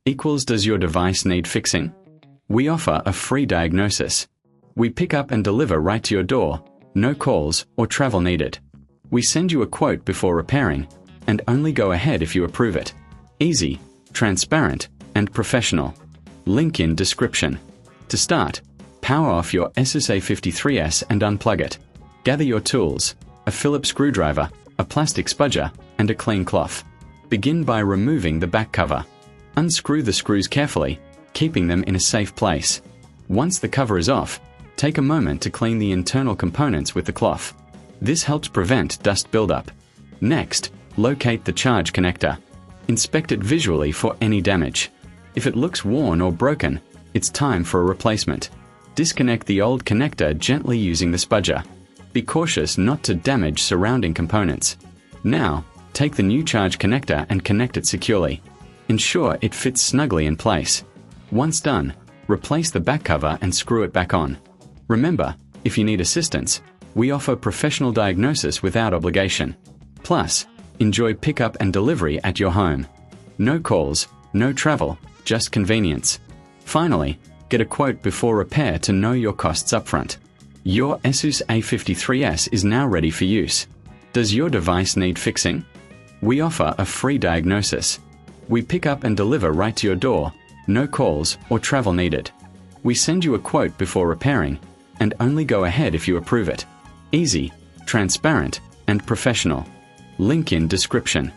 equals does your device need fixing? We offer a free diagnosis. We pick up and deliver right to your door, no calls or travel needed. We send you a quote before repairing, and only go ahead if you approve it. Easy, transparent, and professional. Link in description. To start, power off your ASUS A53S and unplug it. Gather your tools, a Phillips screwdriver, a plastic spudger, and a clean cloth. Begin by removing the back cover. Unscrew the screws carefully, keeping them in a safe place. Once the cover is off, take a moment to clean the internal components with the cloth. This helps prevent dust buildup. Next, locate the charge connector. Inspect it visually for any damage. If it looks worn or broken, it's time for a replacement. Disconnect the old connector gently using the spudger. Be cautious not to damage surrounding components. Now, take the new charge connector and connect it securely. Ensure it fits snugly in place. Once done, replace the back cover and screw it back on. Remember, if you need assistance, we offer professional diagnosis without obligation. Plus, enjoy pickup and delivery at your home. No calls, no travel, just convenience. Finally, get a quote before repair to know your costs upfront. Your ASUS A53S is now ready for use. Does your device need fixing? We offer a free diagnosis. We pick up and deliver right to your door, no calls or travel needed. We send you a quote before repairing, and only go ahead if you approve it. Easy, transparent, and professional. Link in description.